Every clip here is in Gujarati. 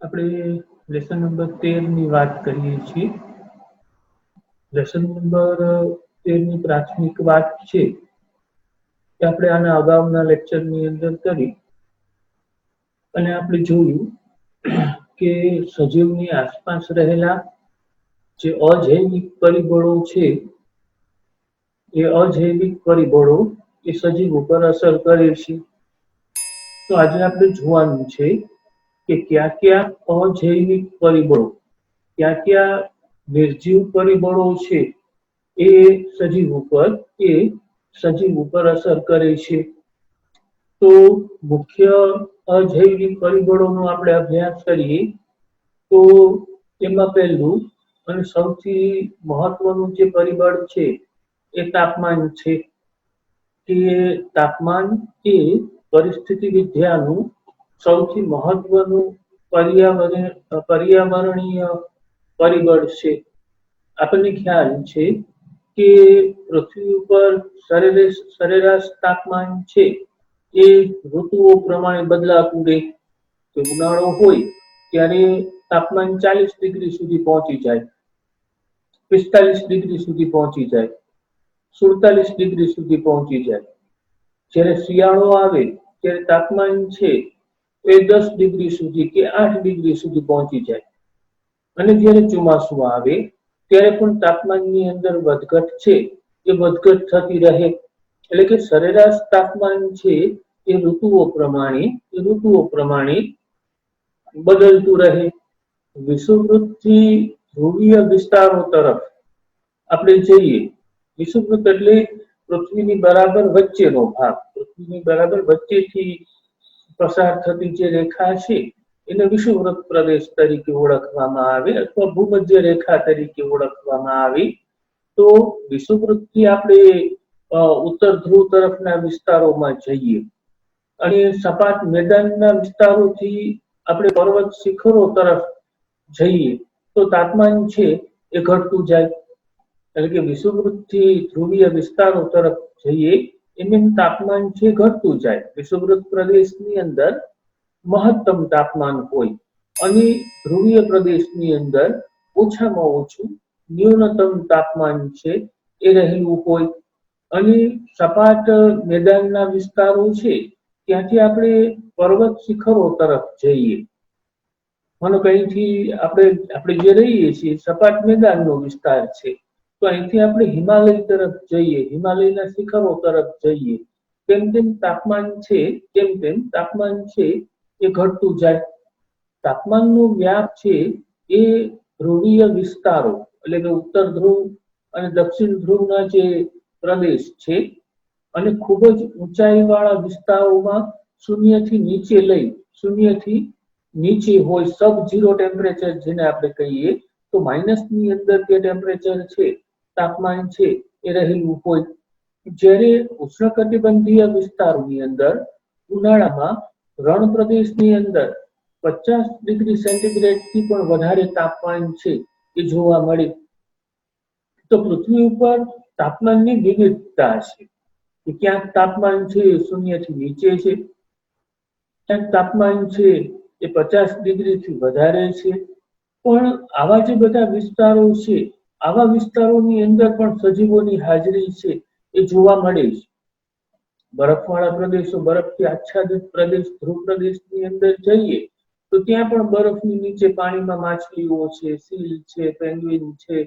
આપણે લેસન નંબર 13 ની વાત કરીએ છીએ. લેસન નંબર 13 ની પ્રાથમિક વાત છે કે આપણે આના અગાઉના લેક્ચરની અંદર કરી અને આપણે જોયું કે સજીવની આસપાસ રહેલા જે અજૈવિક પરિબળો છે એ અજૈવિક પરિબળો એ સજીવ ઉપર અસર કરે છે. તો આજે આપણે જોવાનું છે કે કયા કયા અજૈવિક પરિબળો, કયા કયા નિર્જીવ પરિબળો છે એ સજીવ ઉપર એ સજીવ ઉપર અસર કરે છે. તો મુખ્ય અજૈવિક પરિબળોનો આપણે અભ્યાસ કરીએ તો એમાં પહેલું અને સૌથી મહત્વનું જે પરિબળ છે એ તાપમાન છે. કે તાપમાન એ પરિસ્થિતિ વિદ્યાનું સૌથી મહત્વનું પર્યાવરણીય પરિબળ છે. આપણને ખ્યાલ છે કે પૃથ્વી ઉપર સરેરાશ તાપમાન છે એ ઋતુઓ પ્રમાણે બદલાતું રહે. કે ઉનાળો હોય ત્યારે તાપમાન 40 ડિગ્રી સુધી પહોંચી જાય, 45 ડિગ્રી સુધી પહોંચી જાય, 47 ડિગ્રી સુધી પહોંચી જાય. જ્યારે શિયાળો આવે ત્યારે તાપમાન છે એ 10 ડિગ્રી સુધી કે 8 ડિગ્રી સુધી પહોંચી જાય. અને જ્યારે ચોમાસું આવે ત્યારે પણ તાપમાનની અંદર વધઘટ છે એ વધઘટ થતી રહે. એટલે કે સરેરાશ તાપમાન છે એ ઋતુઓ પ્રમાણે બદલતું રહે. વિષુવવૃત્તથી ધ્રુવીય વિસ્તારો તરફ આપણે જઈએ. વિષુવવૃત્ત એટલે પૃથ્વીની બરાબર વચ્ચેનો ભાગ, પૃથ્વીની બરાબર વચ્ચેથી પસાર થતી જે રેખા છે એને વિષુવવૃત્ત પ્રદેશ તરીકે ઓળખવામાં આવે અથવા ભૂમધ્ય રેખા તરીકે ઓળખવામાં આવે. તો વિષુવવૃત્તથી આપણે ઉત્તર ધ્રુવ તરફના વિસ્તારોમાં જઈએ અને સપાટ મેદાનના વિસ્તારોથી આપણે પર્વત શિખરો તરફ જઈએ તો તાપમાન છે એ ઘટતું જાય. એટલે કે વિષુવવૃત્તથી ધ્રુવીય વિસ્તારો તરફ જઈએ એમ તાપમાન છે ઘટતું જાય. વિષુવવૃત્ત પ્રદેશની અંદર મહત્તમ તાપમાન હોય અને ધ્રુવીય પ્રદેશની અંદર ઓછામાં ઓછું ન્યૂનતમ તાપમાન છે એ રહેલું હોય. અને સપાટ મેદાનના વિસ્તારો છે ત્યાંથી આપણે પર્વત શિખરો તરફ જઈએ. માનો કે અહીંથી આપણે જે રહીએ છીએ સપાટ મેદાનનો વિસ્તાર છે, તો અહીંથી આપણે હિમાલય તરફ જઈએ, હિમાલયના શિખરો તરફ જઈએ, તેમ તેમ તાપમાન છે એ ઘટતું જાય. તાપમાનનો વ્યાપ છે એ ધ્રુવીય વિસ્તારો એટલે કે ઉત્તર ધ્રુવ અને દક્ષિણ ધ્રુવના જે પ્રદેશ છે અને ખૂબ જ ઊંચાઈવાળા વિસ્તારોમાં શૂન્યથી નીચે હોય, સબ ઝીરો ટેમ્પરેચર જેને આપણે કહીએ, તો માઇનસની અંદર જે ટેમ્પરેચર છે તાપમાન છે એ રહેલું હોય. જ્યારે ઉષ્ણકટિબંધીય વિસ્તારોની અંદર ઉનાળામાં રણ પ્રદેશની અંદર 50 ડિગ્રી સેન્ટીગ્રેડ થી પણ વધારે તાપમાન છે એ જોવા મળે. તો પૃથ્વી ઉપર તાપમાનની વિવિધતા છે કે ક્યાંક તાપમાન છે શૂન્યથી નીચે છે, ક્યાંક તાપમાન છે એ 50 ડિગ્રીથી વધારે છે. પણ આવા જે બધા વિસ્તારો છે આવા વિસ્તારોની અંદર પણ સજીવોની હાજરી છે એ જોવા મળે છે. બરફવાળા પ્રદેશો, બરફથી આચ્છાદિત પ્રદેશ, ધ્રુવ પ્રદેશની અંદર જઈએ તો ત્યાં પણ બરફની નીચે પાણીમાં માછલીઓ છે, સીલ છે, પેંગ્વિન છે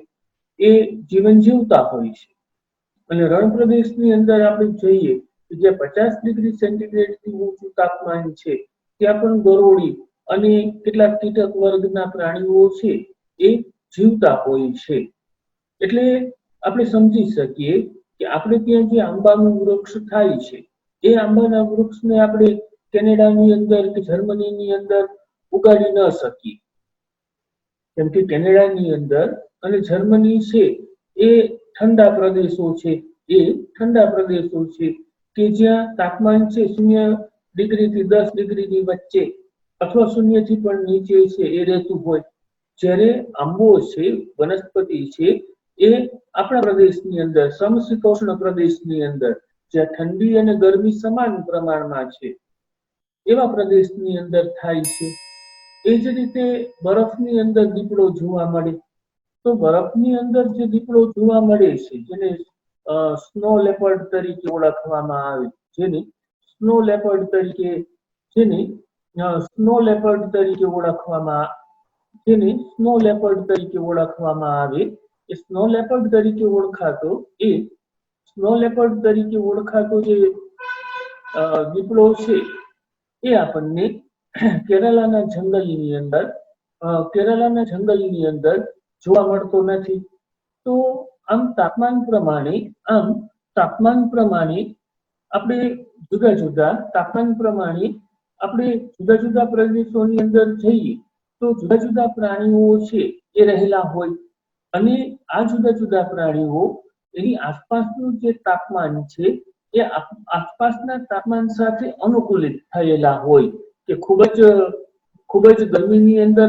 એ જીવન જીવતા હોય છે. અને રણ પ્રદેશની અંદર આપણે જોઈએ તો જ્યાં 50 ડિગ્રી સેન્ટીગ્રેડથી ઊંચું તાપમાન છે ત્યાં પણ ગરોળી અને કેટલાક કીટક વર્ગના પ્રાણીઓ છે એ જીવતા હોય છે. એટલે આપણે સમજી શકીએ કે આપણે ત્યાં જે આંબાનું વૃક્ષ થાય છે એ આંબાના વૃક્ષને આપણે કેનેડાની અંદર કે જર્મનીની અંદર ઉગાડી ન શકીએ. કેમ કે કેનેડાની અંદર અને જર્મની છે એ ઠંડા પ્રદેશો છે કે જ્યાં તાપમાન છે 0 ડિગ્રીથી 10 ડિગ્રીની વચ્ચે અથવા શૂન્યથી પણ નીચે છે એ રહેતું હોય. જ્યારે આંબો છે, વનસ્પતિ છે એ આપણા પ્રદેશની અંદર, સમશીતોષ્ણ પ્રદેશની અંદર જ્યાં ઠંડી અને ગરમી સમાન પ્રમાણમાં છે એવા પ્રદેશની અંદર થાય છે. એ જ રીતે બરફની અંદર દીપડો જોવા મળે. તો બરફની અંદર જે દીપડો જોવા મળે છે, જેને સ્નો લેપર્ડ તરીકે ઓળખવામાં આવે, જેને સ્નો લેપર્ડ તરીકે જેને સ્નો લેપર્ડ તરીકે ઓળખવામાં જેને સ્નો લેપર્ડ તરીકે ઓળખવામાં આવે, એ સ્નો લેપર્ડ તરીકે ઓળખાતો એ સ્નો લેપર્ડ તરીકે ઓળખાતો જે દીપડો છે, એ આપણને કેરલાના જંગલની અંદર જોવા મળતો નથી. તો આમ તાપમાન પ્રમાણે આપણે જુદા જુદા પ્રદેશોની અંદર જઈએ તો જુદા જુદા પ્રાણીઓ છે એ રહેલા હોય, અને આ જુદા જુદા પ્રાણીઓ એની આસપાસનું જે તાપમાન છે એ આસપાસના તાપમાન સાથે અનુકૂલિત થયેલા હોય, કે ખૂબ જ ગરમીની અંદર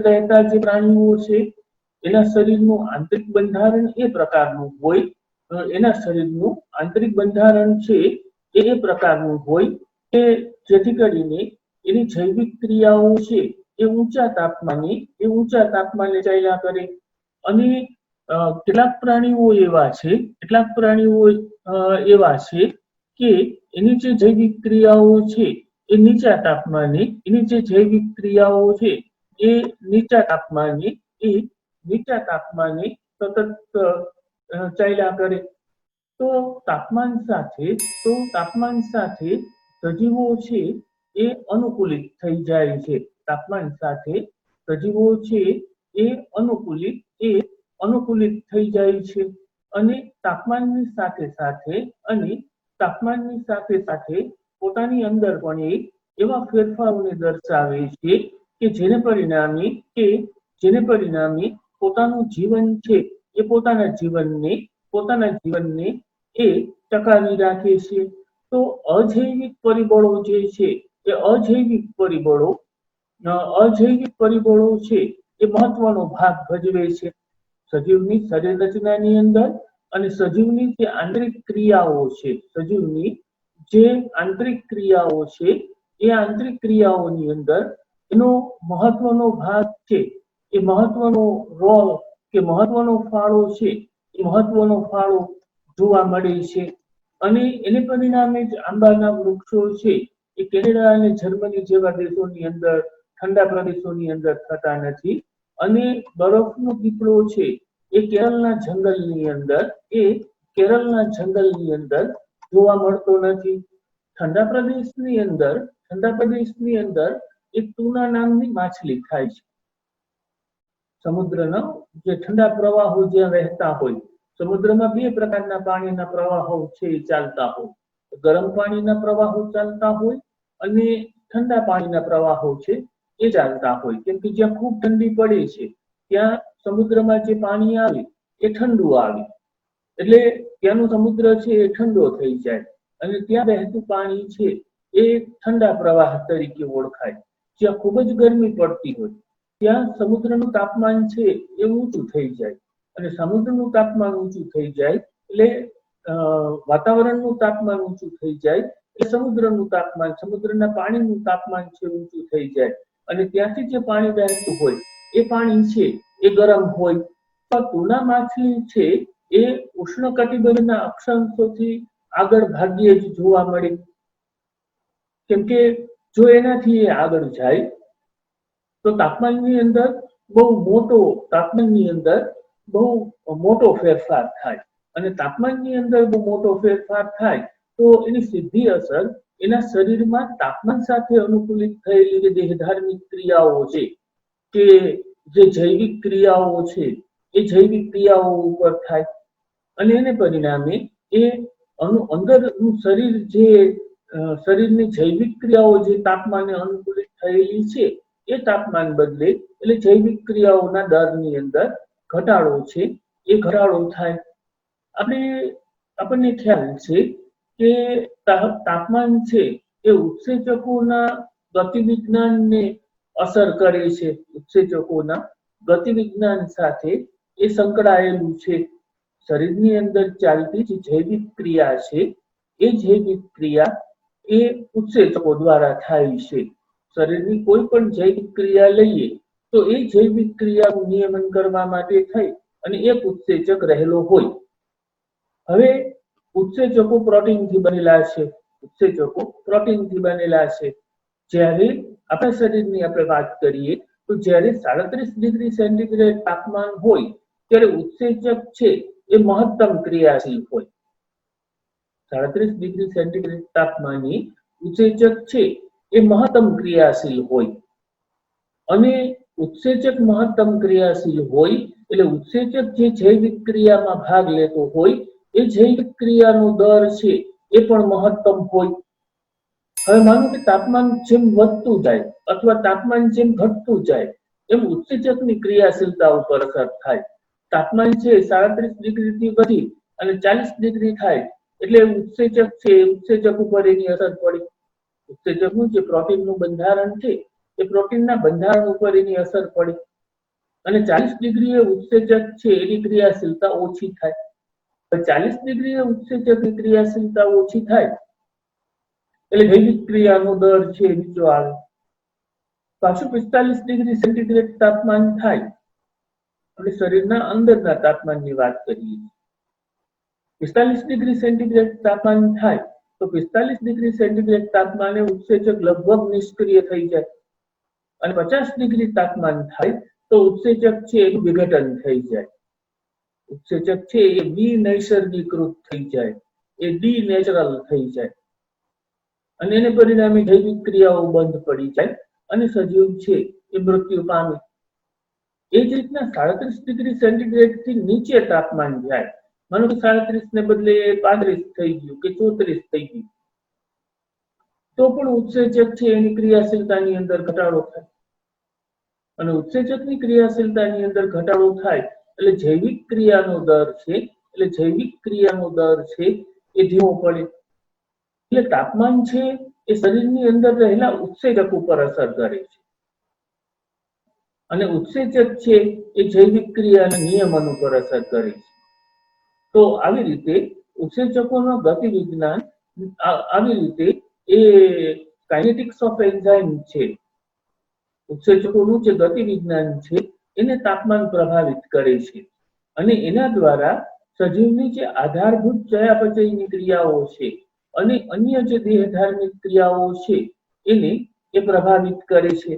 રહેતા જે પ્રાણીઓ છે એના શરીરનું આંતરિક બંધારણ એ પ્રકારનું હોય, એ પ્રકારનું હોય કે જેથી કરીને એની જૈવિક ક્રિયાઓ છે એ ઊંચા તાપમાને ચાલ્યા કરે. અને કેટલાક પ્રાણીઓ એવા છે કે એની જે જૈવિક ક્રિયાઓ છે એ નીચા તાપમાને સતત ચાલ્યા કરે. તો તાપમાન સાથે સજીવો છે એ અનુકૂલિત થઈ જાય છે. અને તાપમાનની સાથે સાથે પોતાની અંદર પણ એ એવા ફેરફારોને દર્શાવે છે કે જેને પરિણામે પોતાનું જીવન છે એ પોતાના જીવનને એ ટકાવી રાખે છે. તો અજૈવિક પરિબળો જે છે એ અજૈવિક પરિબળો છે એ મહત્વનો ભાગ ભજવે છે સજીવની શરીર રચનાની અંદર. અને સજીવની જે આંતરિક ક્રિયાઓ છે એ આંતરિક ક્રિયાઓની અંદર એનો મહત્વનો ભાગ છે, એ મહત્વનો ફાળો જોવા મળે છે. અને એને પરિણામે જ આંબાના વૃક્ષો છે એ કેનેડા અને જર્મની જેવા દેશોની અંદર ઠંડા પ્રદેશોની અંદર થતા નથી. અને બરફનો દીપડો છે એ કેરળના જંગલની અંદર જોવા મળતો નથી. ઠંડા પ્રદેશની અંદર એક ટુના નામની માછલી થાય છે. સમુદ્રના જે ઠંડા પ્રવાહો જ્યાં વહેતા હોય, સમુદ્રમાં બે પ્રકારના પાણીના પ્રવાહો છે એ ચાલતા હોય, ગરમ પાણીના પ્રવાહો ચાલતા હોય અને ઠંડા પાણીના પ્રવાહો છે એ ચાલતા હોય. કેમ કે જ્યાં ખૂબ ઠંડી પડે છે ત્યાં સમુદ્રમાં જે પાણી આવે એ ઠંડુ આવે, એટલે ત્યાંનો સમુદ્ર છે એ ઠંડો થઈ જાય અને ત્યાં વહેતું પાણી છે એ ઠંડા પ્રવાહ તરીકે ઓળખાય. જ્યાં ખૂબ જ ગરમી પડતી હોય ત્યાં સમુદ્રનું તાપમાન છે એ ઊંચું થઈ જાય, અને સમુદ્રનું તાપમાન ઊંચું થઈ જાય એટલે વાતાવરણનું તાપમાન ઊંચું થઈ જાય એટલે સમુદ્રના પાણીનું તાપમાન છે ઊંચું થઈ જાય, અને ત્યાંથી જે પાણી વહેતું હોય એ પાણી છે એ ગરમ હોય. તો ટુના માછલી છે એ ઉષ્ણકટિબંધના અક્ષાંશોથી આગળ ભાગ્યે જ જોવા મળે. કેમ કે જો એનાથી એ આગળ જાય તો તાપમાનની અંદર બહુ મોટો ફેરફાર થાય, અને તાપમાનની અંદર બહુ મોટો ફેરફાર થાય તો એની સીધી અસર એના શરીરમાં તાપમાન સાથે અનુકૂલિત થયેલી જે દેહધાર્મિક ક્રિયાઓ છે કે જે જૈવિક ક્રિયાઓ છે એ જૈવિક ક્રિયાઓ ઉપર થાય, અને એને પરિણામે એ અંદરનું શરીરની જૈવિક ક્રિયાઓ જે તાપમાને અનુકૂલિત થયેલી છે એ તાપમાન બદલે એટલે જૈવિક ક્રિયાઓના દરની અંદર ઘટાડો થાય. આપણને ખ્યાલ છે કે તાપમાન છે એ ઉત્સેચકોના ગતિવિજ્ઞાનને અસર કરે છે. ઉત્સેચકોના ગતિવિજ્ઞાન સાથે એ સંકળાયેલું છે. શરીરની અંદર ચાલતી જે જૈવિક ક્રિયા છે એ જૈવિક ક્રિયા એ ઉત્સેચકો દ્વારા થાય છે. શરીરની કોઈ પણ જૈવિક ક્રિયા લઈએ તો એ જૈવિક ક્રિયાનું નિયમન કરવા માટે થઈ અને એક ઉત્સેચક રહેલો હોય. હવે ઉત્સેચકો પ્રોટીનથી બનેલા છે. ઉત્સેચકો પ્રોટીનથી બનેલા છે. જ્યારે આપણા શરીરની આપણે વાત કરીએ તો જ્યારે 37 ડિગ્રી સેન્ટીગ્રેડ તાપમાન હોય ત્યારે ઉત્સેચક છે એ મહત્તમ ક્રિયાશીલ હોય. 37 ડિગ્રી સેન્ટીગ્રેડ તાપમાને ઉત્સેચક છે એ મહત્તમ ક્રિયાશીલ હોય. અને ઉત્સેચક મહત્તમ ક્રિયાશીલ હોય એટલે ઉત્સેચક જે જૈવિક ક્રિયામાં ભાગ લેતો હોય એ જૈવિક ક્રિયાનો દર છે એ પણ મહત્તમ હોય. હવે માનો કે તાપમાન જેમ વધતું જાય અથવા તાપમાન જેમ ઘટતું જાય એમ ઉત્સેચકની ક્રિયાશીલતા ઉપર અસર થાય. તાપમાન છે 37 ડિગ્રીથી વધી અને 40 ડિગ્રી થાય એટલે ઉત્સેચક છે ઉત્સેચક ઉપર એની અસર પડી. ઉત્સેચકનું જે પ્રોટીનનું બંધારણ છે એ પ્રોટીનના બંધારણ ઉપર એની અસર પડી અને 40 ડિગ્રીએ ઉત્સેચક છે એની ક્રિયાશીલતા ઓછી થાય. 40 ડિગ્રીએ ઉત્સેચકની ક્રિયાશીલતા ઓછી થાય એટલે જૈવિક ક્રિયાનો દર છે નીચો આવે. પાછું 45 ડિગ્રી સેન્ટીગ્રેડ તાપમાન થાય આપણે શરીરના અંદરના તાપમાનની વાત કરીએ. 45 ડિગ્રી સેન્ટીગ્રેડ તાપમાન થાય તો 45 ડિગ્રી સેન્ટીગ્રેડ તાપમાને ઉત્સેચક લગભગ નિષ્ક્રિય થઈ જાય અને 50 ડિગ્રી તાપમાન થાય તો ઉત્સેચક છે એનું વિઘટન થઈ જાય. ઉત્સેચક છે એ વિનૈસર્ગીકૃત થઈ જાય, એ ડીનેચરલ થઈ જાય અને એને પરિણામે જૈવિક ક્રિયાઓ બંધ પડી જાય અને સજીવ છે એ મૃત્યુ પામે. એ જ રીતના 37 ડિગ્રી સેન્ટીગ્રેડથી નીચે તાપમાન જાય, માનો કે 37 ને બદલે 35 થઈ ગયું કે 34 થઈ ગયું તો પણ ઉત્સેચક છે એની ક્રિયાશીલતાની અંદર ઘટાડો થાય અને ઉત્સેચકની ક્રિયાશીલતાની અંદર ઘટાડો થાય એટલે જૈવિક ક્રિયાનો દર છે એ ધીમો પડે. એટલે તાપમાન છે એ શરીરની અંદર રહેલા ઉત્સેચક ઉપર અસર કરે છે અને ઉત્સેચક છે એ જૈવિક ક્રિયાના નિયમન ઉપર અસર કરે છે. તો આવી રીતે ઉત્સેચકોનો ગતિવિજ્ઞાન આવી રીતે એ કાઇનેટિક્સ ઓફ એન્ઝાઇમ છે. ઉત્સેચકોનું જે ગતિવિજ્ઞાન છે એને તાપમાન પ્રભાવિત કરે છે અને એના દ્વારા સજીવની જે આધારભૂત ચયાપચયની ક્રિયાઓ છે અને અન્ય જે દેહધાર્મિક ક્રિયાઓ છે એને એ પ્રભાવિત કરે છે.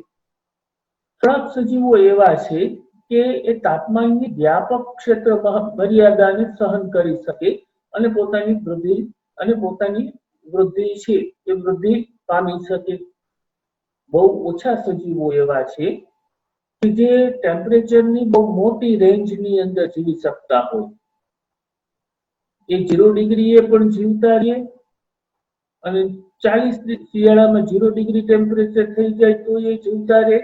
થોડાક સજીવો એવા છે કે એ તાપમાનની વ્યાપક ક્ષેત્ર મર્યાદાને સહન કરી શકે અને પોતાની વૃદ્ધિ છે એ વૃદ્ધિ પામી શકે. બહુ ઓછા સજીવો એવા છે કે જે ટેમ્પરેચરની બહુ મોટી રેન્જની અંદર જીવી શકતા હોય. એ 0 ડિગ્રીએ પણ જીવતા રહે અને 40 શિયાળામાં 0 ડિગ્રી ટેમ્પરેચર થઈ જાય તો એ જીવતા રહે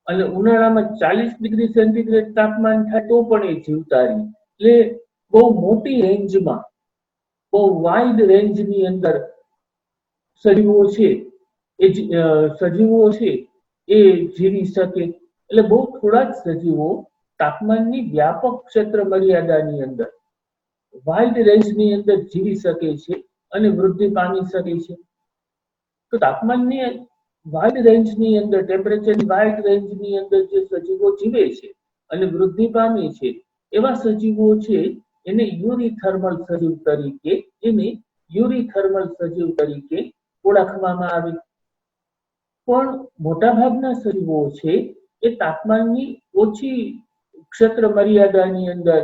અને ઉનાળામાં 40 ડિગ્રી સેન્ટીગ્રેડ તાપમાન થાય તો પણ એ જીવતા રહે. એટલે બહુ મોટી રેન્જમાં, બહુ વાઇડ રેન્જની અંદર સજીવો છે એ જીવી શકે. એટલે બહુ થોડા જ સજીવો તાપમાનની વ્યાપક ક્ષેત્ર મર્યાદાની અંદર વાઇડ રેન્જની અંદર જીવી શકે છે અને વૃદ્ધિ પામી શકે છે. તો તાપમાનની વાઇડ રેન્જની અંદર, ટેમ્પરેચરની વાઇડ રેન્જની અંદર જે સજીવો જીવે છે અને વૃદ્ધિ પામે છે એવા સજીવો છે એને યુરીથર્મલ સજીવ તરીકે ઓળખવામાં આવે. પણ મોટાભાગના સજીવો છે એ તાપમાનની ઓછી ક્ષેત્ર મર્યાદાની અંદર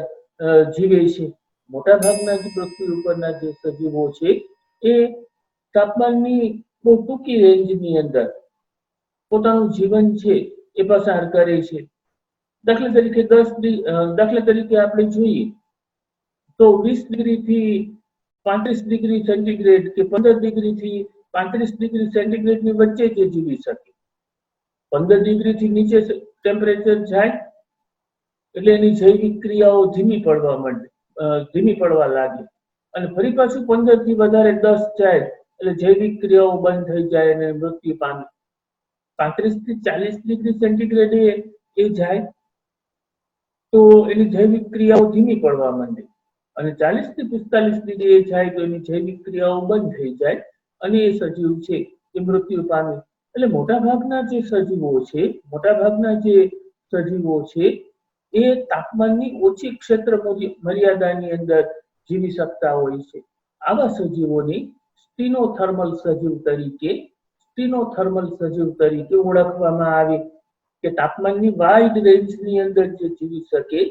જીવે છે. મોટાભાગના જે પૃથ્વી ઉપરના જે સજીવો છે એ તાપમાનની બહુ ટૂંકી રેન્જની અંદર પોતાનું જીવન છે એ પસાર કરે છે. દાખલા તરીકે આપણે જોઈએ તો 20 ડિગ્રીથી 35 ડિગ્રી સેન્ટીગ્રેડ કે 15 ડિગ્રીથી 35 ડિગ્રી સેન્ટીગ્રેડની વચ્ચે જે જીવી શકે. 15 ડિગ્રીથી નીચે ટેમ્પરેચર જાય એટલે એની જૈવિક ક્રિયાઓ ધીમી પડવા લાગે અને ફરી પાછું 15થી વધારે 10 જાય એટલે જૈવિક ક્રિયાઓ બંધ થઈ જાય અને મૃત્યુ પામે. 35થી 40 ડિગ્રી સેન્ટીગ્રેડે એ જાય તો એની જૈવિક ક્રિયાઓ ધીમી પડવા માંડે અને 40થી 45 ડિગ્રી જાય તો એની જૈવિક ક્રિયાઓ બંધ થઈ જાય અને એ સજીવ છે એ મૃત્યુ પામે. એટલે મોટાભાગના જે સજીવો છે, મોટાભાગના જે સજીવો છે એ તાપમાનની ઓછી ક્ષેત્ર મર્યાદાની અંદર જીવી શકતા હોય છે. આવા સજીવોને સ્ટીનોથર્મલ સજીવ તરીકે ઓળખવામાં આવે કે તાપમાનની વાઇડ રેન્જની અંદર જે જીવી શકે,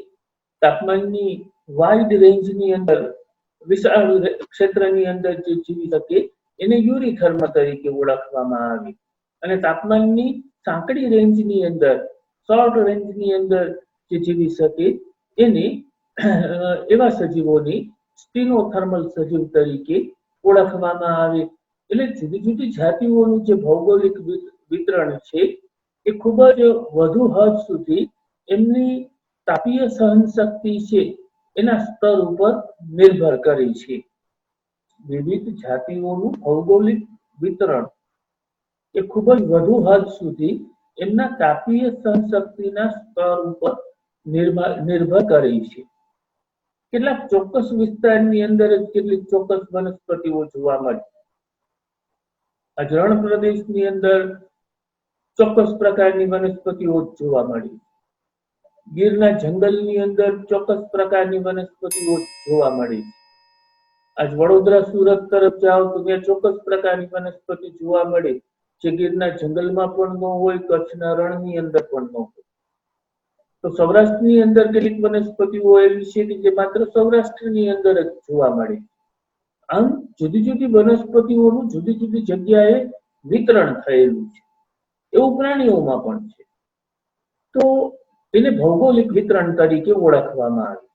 તાપમાનની વાઇડ રેન્જની અંદર વિશાળ ક્ષેત્રની અંદર જે જીવી શકે એને યુરીથર્મ તરીકે ઓળખવામાં આવે. અને તાપમાનની સાંકડી રેન્જની અંદર, શોર્ટ રેન્જની અંદર જે જીવી શકે એને એવા સજીવોને સ્ટીનોથર્મલ સજીવ તરીકે ઓળખવામાં આવે. એટલે જુદી જુદી જાતિઓનું જે ભૌગોલિક વિતરણ છે એ ખૂબ જ વધુ હદ સુધી એમની તાપીય સહનશક્તિ છે એના સ્તર ઉપર નિર્ભર કરે છે. વિવિધ જાતિઓનું ભૌગોલિક વિતરણ એ ખૂબ જ વધુ હદ સુધી એમના તાપીય સહનશક્તિના સ્તર ઉપર નિર્ભર કરે છે. કેટલાક ચોક્કસ વિસ્તારની અંદર જ કેટલીક ચોક્કસ વનસ્પતિઓ જોવા મળે. આ રણ પ્રદેશની અંદર ચોક્કસ પ્રકારની વનસ્પતિઓ જોવા મળી. ગીરના જંગલની અંદર ચોક્કસ પ્રકારની વનસ્પતિઓ જોવા મળી. આજ વડોદરા સુરત તરફ જાઓ તો ત્યાં ચોક્કસ પ્રકારની વનસ્પતિ જોવા મળે જે ગીરના જંગલમાં પણ ન હોય, કચ્છના રણની અંદર પણ ન હોય. તો સૌરાષ્ટ્રની અંદર કેટલીક વનસ્પતિઓ એવી છે કે જે માત્ર સૌરાષ્ટ્રની અંદર જ જોવા મળે. આમ જુદી જુદી વનસ્પતિઓનું જુદી જુદી જગ્યાએ વિતરણ થયેલું છે. એવું પ્રાણીઓમાં પણ છે. તો એને ભૌગોલિક વિતરણ તરીકે ઓળખવામાં આવે.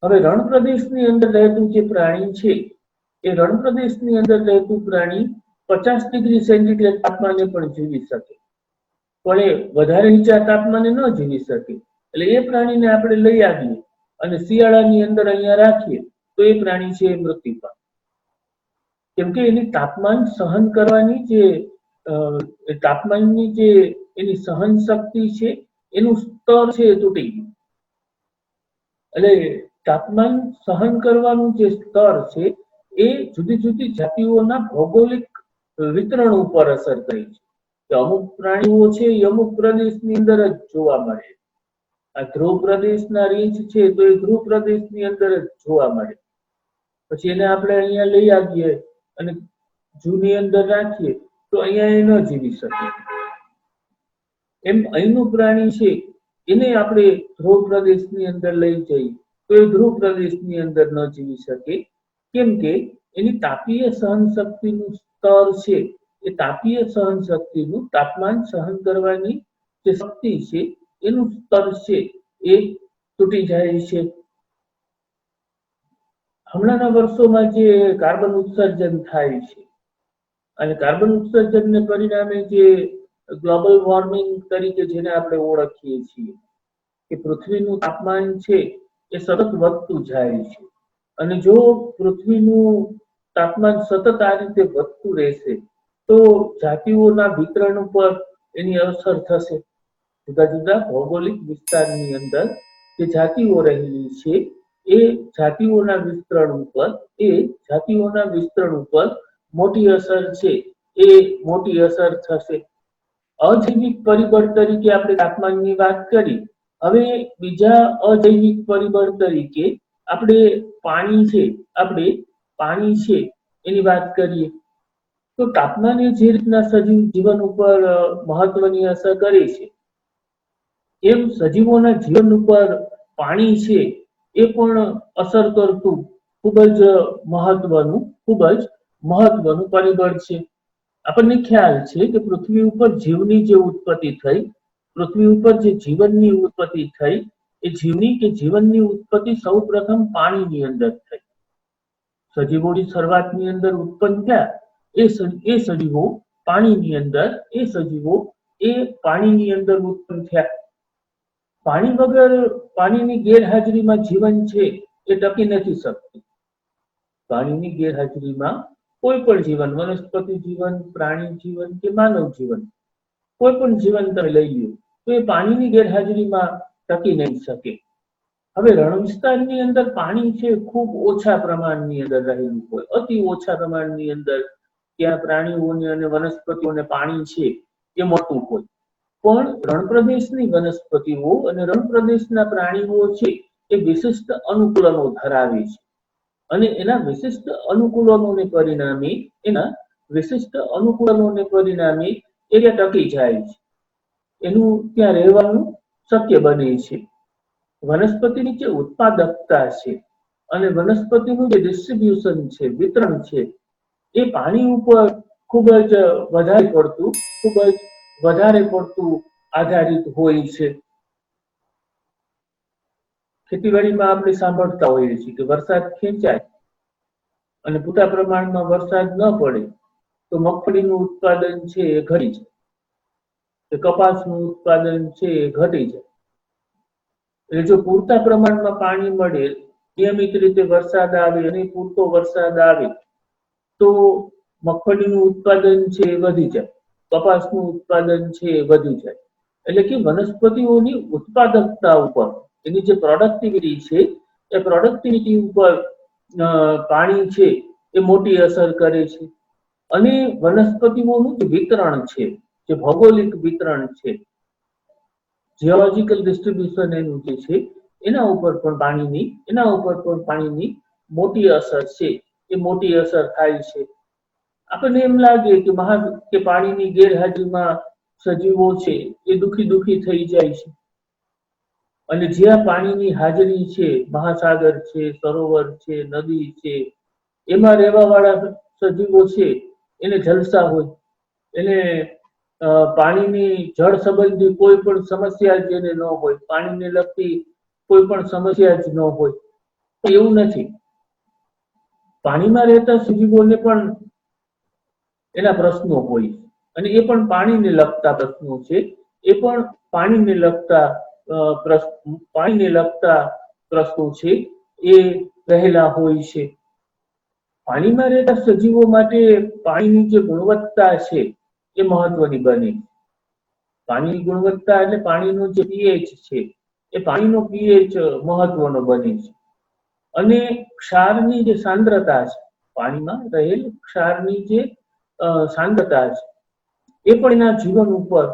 હવે રણ પ્રદેશની અંદર રહેતું જે પ્રાણી છે એ રણ પ્રદેશની અંદર રહેતું પ્રાણી 50 ડિગ્રી સેન્ટીગ્રેડ તાપમાને પણ જીવી શકે, પણ એ વધારે નીચા તાપમાને ન જીવી શકે. એટલે એ પ્રાણીને આપણે લઈ આવીએ અને શિયાળાની અંદર અહીંયા રાખીએ તો એ પ્રાણી છે એ મૃત્યુ પામે. કેમ કે એની તાપમાન સહન કરવાની જે તાપમાનની જે એની સહન શક્તિ છે એનું સ્તર છે એ તૂટી ગયું. એટલે તાપમાન સહન કરવાનું જે સ્તર છે એ જુદી જુદી જાતિઓના ભૌગોલિક વિતરણ ઉપર અસર કરી છે. કે અમુક પ્રાણીઓ છે એ અમુક પ્રદેશની અંદર જ જોવા મળે. આ ધ્રુવ પ્રદેશના રીંછ છે તો એ ધ્રુવ પ્રદેશની અંદર જ જોવા મળે. પછી એને આપણે અહીંયા લઈ આવીએ અને જૂની અંદર રાખીએ તો અહીંયા એ ન જીવી શકે. એમ અહીંનું પ્રાણી છે એને આપણે ધ્રુવ પ્રદેશની અંદર લઈ જઈએ તો એ ધ્રુવ પ્રદેશની અંદર ન જીવી શકે. કેમ કે એની તાપીય સહન શક્તિનું સ્તર છે એ તાપીય સહન શક્તિનું તાપમાન સહન કરવાની જે શક્તિ છે એનું સ્તર છે એ તૂટી જાય છે. હમણાંના વર્ષોમાં જે કાર્બન ઉત્સર્જન થાય છે અને કાર્બન ઉત્સર્જનને પરિણામે જે ગ્લોબલ વોર્મિંગ તરીકે જેને આપણે ઓળખીએ છીએ કે પૃથ્વીનું તાપમાન છે એ સતત વધતું જાય છે. અને જો પૃથ્વીનું તાપમાન સતત આ રીતે વધતું રહેશે તો જાતિઓના વિતરણ ઉપર એની અસર થશે. જુદા જુદા ભૌગોલિક વિસ્તારની અંદર જે જાતિઓ રહેલી છે એ જાતિઓના વિસ્તરણ ઉપર મોટી અસર છે એ મોટી અસર થશે. અજૈવિક પરિબળ તરીકે આપણે તાપમાનની વાત કરી. હવે બીજા અજૈવિક પરિબળ તરીકે આપણે પાણી છે એની વાત કરીએ તો તાપમાન એ જે રીતના સજીવ જીવન ઉપર મહત્વની અસર કરે છે એમ સજીવોના જીવન ઉપર પાણી છે એ પણ અસર કરતું ખૂબ જ મહત્વનું પરિબળ છે. આપણને ખ્યાલ છે કે પૃથ્વી ઉપર જીવની જે ઉત્પત્તિ થઈ, પૃથ્વી ઉપર જે જીવનની ઉત્પત્તિ થઈ એ જીવનની ઉત્પત્તિ સૌ પ્રથમ પાણીની અંદર થઈ. સજીવોની શરૂઆતની અંદર ઉત્પન્ન થયા એ સજીવો પાણીની અંદર ઉત્પન્ન થયા. પાણી વગર પાણીની ગેરહાજરીમાં જીવન છે એ ટકી નથી શકતું. પાણીની ગેરહાજરીમાં કોઈ પણ જીવન, વનસ્પતિ જીવન, પ્રાણી જીવન કે માનવ જીવન, કોઈ પણ જીવન તમે લઈ લો તો એ પાણીની ગેરહાજરીમાં ટકી નહીં શકે. હવે રણ વિસ્તારની અંદર પાણી છે ખૂબ ઓછા પ્રમાણની અંદર રહેલું હોય, અતિ ઓછા પ્રમાણની અંદર ત્યાં પ્રાણીઓને અને વનસ્પતિઓને પાણી છે એ મળતું હોય, પણ રણ પ્રદેશની વનસ્પતિઓ અને રણ પ્રદેશના પ્રાણીઓ છે એ વિશિષ્ટ અનુકૂલનો ધરાવે છે, અને એના વિશિષ્ટ અનુકૂલનોને પરિણામે એ ટકી જાય છે, એનું ત્યાં રહેવાનું શક્ય બને છે. વનસ્પતિની જે ઉત્પાદકતા છે અને વનસ્પતિનું જે ડિસ્ટ્રીબ્યુશન છે, વિતરણ છે, એ પાણી ઉપર ખૂબ જ વધારે પડતું આધારિત હોય છે. ખેતીવાડીમાં આપણે સાંભળતા હોઈએ છીએ કે વરસાદ ખેંચાય અને પૂરતા પ્રમાણમાં વરસાદ ન પડે તો મગફળીનું ઉત્પાદન છે એ ઘટી જાય, કે કપાસનું ઉત્પાદન છે એ ઘટી જાય. એટલે જો પૂરતા પ્રમાણમાં પાણી મળે, નિયમિત રીતે વરસાદ આવે અને પૂરતો વરસાદ આવે તો મગફળીનું ઉત્પાદન છે એ વધી જાય, કપાસનું ઉત્પાદન છે એ વધી જાય. એટલે કે વનસ્પતિઓની ઉત્પાદકતા ઉપર, એની જે પ્રોડક્ટિવિટી છે એ પ્રોડક્ટિવિટી ઉપર પાણી છે એ મોટી અસર કરે છે. અને વનસ્પતિઓનું જે વિતરણ છે, જે ભૌગોલિક વિતરણ છે, જીઓલોજીકલ ડિસ્ટ્રીબ્યુશન એનું જે છે, એના ઉપર પણ પાણીની મોટી અસર છે એ મોટી અસર થાય છે. આપણને એમ લાગે કે પાણીની ગેરહાજરીમાં સજીવો છે એ દુખી થઈ જાય છે, અને જ્યાં પાણીની હાજરી છે, મહાસાગર છે, સરોવર છે, નદી છે, એમાં રહેવા વાળા સજીવો છે એને જલસા હોય, એને પાણીની જળ સંબંધી કોઈ પણ સમસ્યા જ એને ન હોય, પાણીને લગતી કોઈ પણ સમસ્યા જ ન હોય. એવું નથી, પાણીમાં રહેતા સજીવોને પણ એના પ્રશ્નો હોય, અને એ પણ પાણીને લગતા પ્રશ્નો છે, એ પણ પાણીને લગતા પ્રશ્નો છે એ રહેલા હોય છે. પાણીમાં રહેતા સજીવો માટે પાણીની જે ગુણવત્તા છે એ મહત્વની બને. પાણીની ગુણવત્તા એટલે પાણીનો જે પીએચ છે એ પાણીનો પીએચ મહત્વનો બને છે. અને ક્ષારની જે સાંદ્રતા છે, પાણીમાં રહેલ ક્ષારની જે સાંદ્રતા છે, એ પણ એના જીવન ઉપર,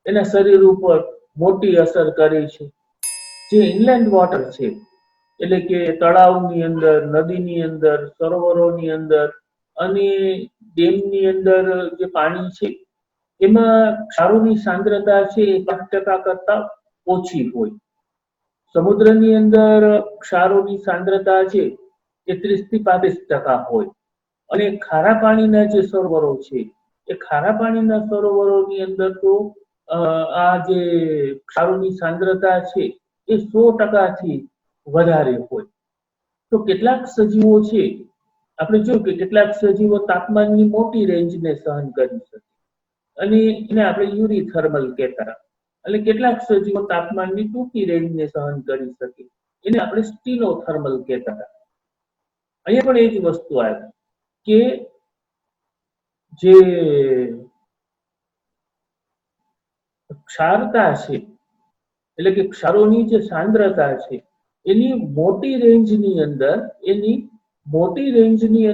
એના શરીર ઉપર મોટી અસર કરે છે. જે ઇનલેન્ડ વોટર છે, એટલે કે તળાવની અંદર, નદીની અંદર, સરોવરોની અંદર અને ડેમની અંદર જે પાણી છે, એમાં ક્ષારોની સાંદ્રતા છે એ 5% કરતા ઓછી હોય. સમુદ્રની અંદર ક્ષારોની સાંદ્રતા છે એ 30 થી 35% હોય. અને ખારા પાણીના જે સરોવરો છે, એ ખારા પાણીના સરોવરોની અંદર તો આ જે ક્ષારોની સાંદ્રતા છે એ 100% થી વધારે હોય. તો કેટલાક સજીવો છે, આપણે જોયું કે કેટલાક સજીવો તાપમાનની મોટી રેન્જને સહન કરી શકે, અને એને આપણે યુરીથર્મલ કહેતા. એટલે કેટલાક સજીવો તાપમાનની ટૂંકી રેન્જને સહન કરી શકે, એને આપણે સ્ટીનોથર્મલ કહેતા હતા. અહીંયા પણ એ જ વસ્તુ આવી કે જે ક્ષારતા છે, એટલે કે ક્ષારોની જે સાંદ્રતા છે, એની મોટી રેન્જની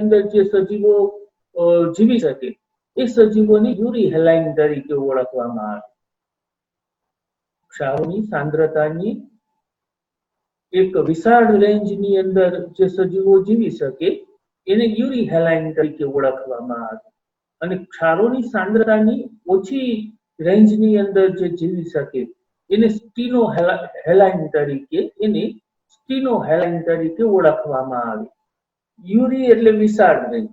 અંદર જે સજીવો જીવી શકે, એ સજીવોને યુરી હેલાઇન તરીકે ઓળખવામાં આવે. ક્ષારોની સાંદ્રતાની એક વિશાળ રેન્જની અંદર જે સજીવો જીવી શકે એને યુરી હેલાઇન તરીકે ઓળખવામાં આવે. અને ક્ષારોની સાંદ્રતાની ઓછી રેન્જની અંદર જે જીવી શકે એને સ્ટીનો હેલાઇન તરીકે ઓળખવામાં આવે. યુરી એટલે વિશાળ રેન્જ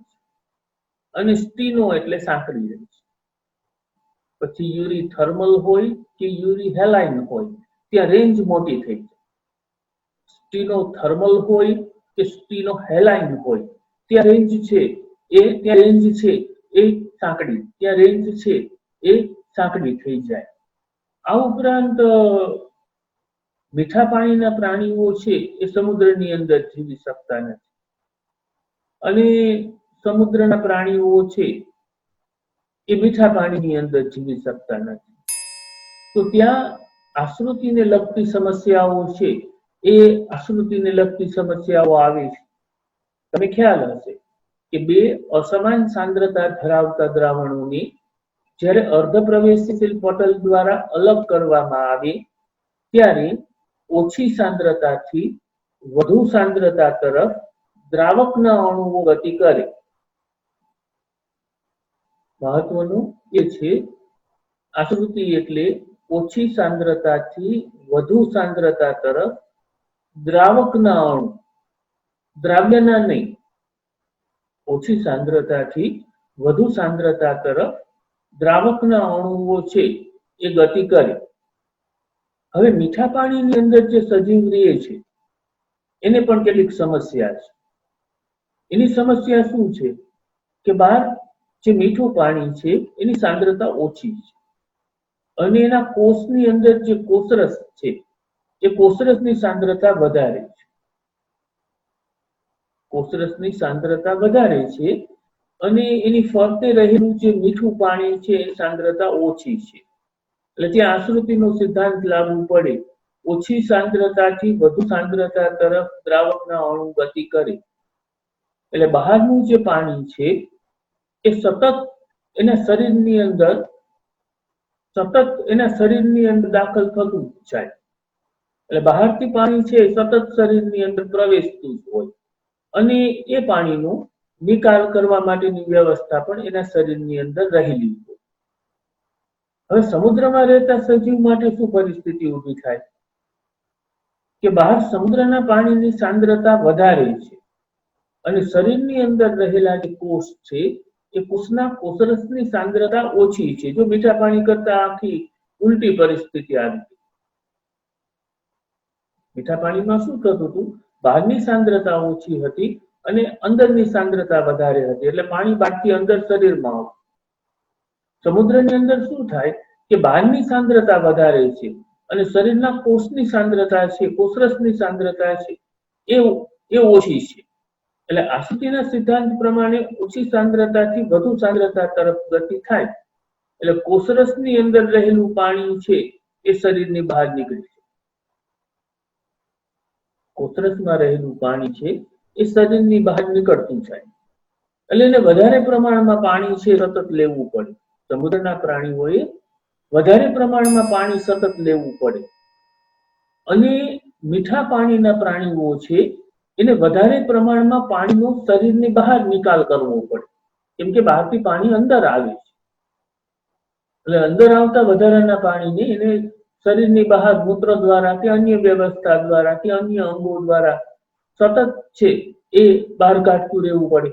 અને સ્ટીનો એટલે સાંકડી રેન્જ. પછી યુરી થર્મલ હોય કે યુરી હેલાઇન હોય, ત્યાં રેન્જ મોટી થઈ જાય. સ્ટીનો થર્મલ હોય કે સ્ટીનો હેલાઇન હોય, ત્યાં રેન્જ છે એ સાંકડી થઈ જાય. આ ઉપરાંત મીઠા પાણીના પ્રાણીઓ છે એ સમુદ્રની અંદર જીવી શકતા નથી, અને સમુદ્રના પ્રાણીઓ છે એ મીઠા પાણીની અંદર જીવી શકતા નથી. તો ત્યાં આશ્રુતિને લગતી સમસ્યાઓ છે, એ આશ્રુતિને લગતી સમસ્યાઓ આવે છે. તમે ખ્યાલ હશે કે બે અસમાન સાંદ્રતા ધરાવતા દ્રાવણોની જ્યારે અર્ધ પ્રવેશશીલ પટલ દ્વારા અલગ કરવામાં આવે ત્યારે ઓછી સાંદ્રતાથી વધુ સાંદ્રતા તરફ દ્રાવકના અણુઓ ગતિ કરે. મહત્વનું એ છે આકૃતિ એટલે ઓછી સાંદ્રતાથી વધુ સાંદ્રતા તરફ દ્રાવકના અણુ, દ્રાવ્યના નહીં, ઓછી સાંદ્રતાથી વધુ સાંદ્રતા તરફ દ્રાવકના અણુઓ છે એ ગતિ કરે. હવે મીઠા પાણીની અંદર જે સજીવ રહે છે એને પણ કેટલીક સમસ્યા છે. એની સમસ્યા શું છે કે બહાર જે મીઠું પાણી છે એની સાંદ્રતા ઓછી છે અને એના કોષની અંદર જે કોષરસ છે એ કોષરસની સાંદ્રતા વધારે છે. કોષરસની સાંદ્રતા વધારે છે અને એની ફરતે રહેલું જે મીઠું પાણી છે એની સાંદ્રતા ઓછી છે. એટલે ત્યાં આશ્રુતિનો સિદ્ધાંત લાગુ પડે. ઓછી સાંદ્રતાથી વધુ સાંદ્રતા તરફ દ્રાવકના અણુ ગતિ કરે. એટલે બહારનું જે પાણી છે એ સતત એના શરીરની અંદર દાખલ થતું જાય. એટલે બહારથી પાણી છે સતત શરીરની અંદર પ્રવેશતું જ હોય અને એ પાણીનો નિકાલ કરવા માટેની વ્યવસ્થા પણ એના શરીરની અંદર રહેલી હોય. હવે સમુદ્રમાં રહેતા સજીવ માટે શું પરિસ્થિતિ ઊભી થાય કે બહાર સમુદ્રના પાણીની સાંદ્રતા વધારે છે અને શરીરની અંદર રહેલા જે કોષ છે એ કોષના કોષરસની સાંદ્રતા ઓછી છે. જો મીઠા પાણી કરતા આખી ઉલટી પરિસ્થિતિ આવી. મીઠા પાણીમાં શું થતું હતું, બહારની સાંદ્રતા ઓછી હતી અને અંદરની સાંદ્રતા વધારે હતી. એટલે પાણી બહારથી અંદર શરીરમાં આવતું. સમુદ્રની અંદર શું થાય કે બહારની સાંદ્રતા વધારે છે અને શરીરના કોષની સાંદ્રતા છે, કોષરસની સાંદ્રતા છે એ ઓછી છે. એટલે આશ્રુતિના સિદ્ધાંત પ્રમાણે ઓછી સાંદ્રતાથી વધુ સાંદ્રતા તરફ ગતિ થાય. એટલે કોષરસની અંદર રહેલું પાણી છે એ શરીરની બહાર નીકળી જાય. કોષરસમાં રહેલું પાણી છે એ શરીરની બહાર નીકળતું જાય. એટલે એને વધારે પ્રમાણમાં પાણી છે સતત લેવું પડે. સમુદ્રના પ્રાણીઓએ વધારે પ્રમાણમાં પાણી સતત લેવું પડે અને મીઠા પાણીના પ્રાણીઓ છે એને વધારે પ્રમાણમાં પાણીનો શરીરની બહાર નિકાલ કરવો પડે. કેમ કે બહારથી પાણી અંદર આવે છે. એટલે અંદર આવતા વધારાના પાણીને એને શરીરની બહાર મૂત્ર દ્વારા કે અન્ય વ્યવસ્થા દ્વારા કે અન્ય અંગો દ્વારા સતત છે એ બહાર કાઢતું રહેવું પડે.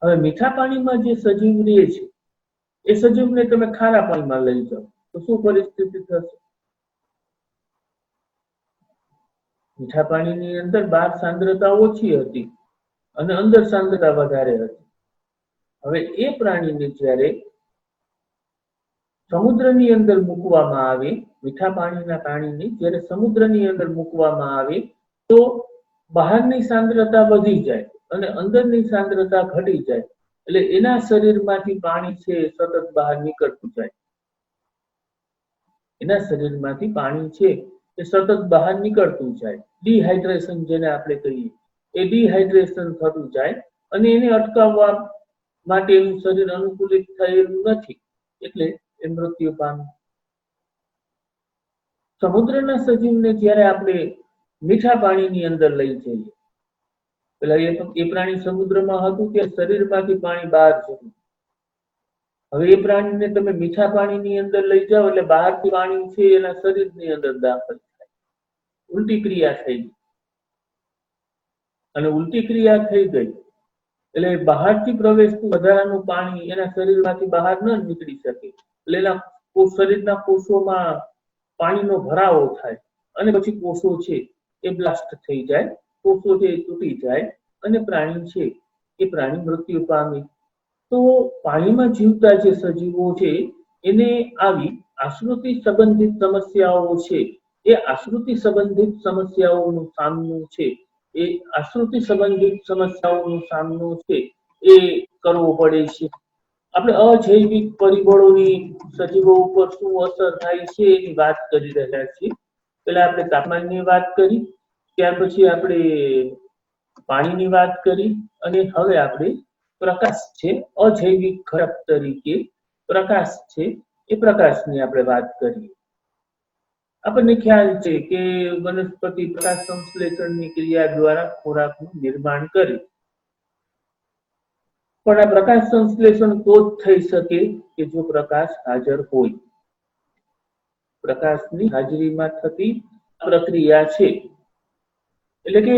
હવે મીઠા પાણીમાં જે સજીવ રહે છે એ સજીવને તમે ખારા પાણીમાં લઈ જાઓ તો શું પરિસ્થિતિ થશે? મીઠા પાણીની અંદર બહાર સાંદ્રતા ઓછી હતી અને અંદર સાંદ્રતા વધારે હતી. હવે એ પ્રાણીને જ્યારે સમુદ્રની અંદર મૂકવામાં આવે, મીઠા પાણીના પ્રાણીને જ્યારે સમુદ્રની અંદર મૂકવામાં આવે તો બહારની સાંદ્રતા વધી જાય અને અંદરની સાંદ્રતા ઘટી જાય. એટલે એના શરીરમાંથી પાણી છે સતત બહાર નીકળતું જાય. એના શરીરમાંથી પાણી છે એ સતત બહાર નીકળતું જાય. ડિહાઇડ્રેશન જેને આપણે કહીએ એ ડિહાઇડ્રેશન થતું જાય અને એને અટકાવવા માટે એનું શરીર અનુકૂલિત થયેલું નથી એટલે એ મૃત્યુ પામે. સમુદ્રના સજીવને જ્યારે આપણે મીઠા પાણીની અંદર લઈ જઈએ, પેલા એ પ્રાણી સમુદ્રમાં હતું ત્યારે શરીરમાંથી પાણી બહાર જતું. હવે એ પ્રાણીને તમે મીઠા પાણીની અંદર લઈ જાઓ એટલે બહારથી પાણી છે એના શરીરની અંદર દાખલ થાય. ઉલટી ક્રિયા થઈ ગઈ અને ઉલટી ક્રિયા થઈ ગઈ એટલે બહારથી પ્રવેશતું વધારાનું પાણી એના શરીરમાંથી બહાર ન નીકળી શકે. એટલે એના શરીરના કોષોમાં પાણીનો ભરાવો થાય અને પછી કોષો છે એ બ્લાસ્ટ થઈ જાય, કોષો છે એ તૂટી જાય અને પ્રાણી છે એ પ્રાણી મૃત્યુ પામે. તો પાણીમાં જીવતા જે સજીવો છે એને આવી આશ્રુતિ સંબંધિત સમસ્યાઓ છે એ આશ્રુતિ સંબંધિત સમસ્યાઓનો સામનો છે એ આશ્રુતિ સંબંધિત સમસ્યાઓનો સામનો છે એ કરવો પડે છે. આપણે અજૈવિક પરિબળોની સજીવો ઉપર શું અસર થાય છે એની વાત કરી રહ્યા છીએ. પેલા આપણે તાપમાનની વાત કરી, ત્યાર પછી આપણે પાણીની વાત કરી અને હવે આપણે પ્રકાશ છે અજૈવિક ઘટક તરીકે પ્રકાશ છે એ પ્રકાશની આપણે વાત કરીએ. આપણને ખ્યાલ છે કે વનસ્પતિ પ્રકાશ સંશ્લેષણની ક્રિયા દ્વારા ખોરાકનું નિર્માણ કરે, પણ આ પ્રકાશ સંશ્લેષણ તો જ થઈ શકે કે જો પ્રકાશ હાજર હોય. પ્રકાશની હાજરીમાં થતી પ્રક્રિયા છે. એટલે કે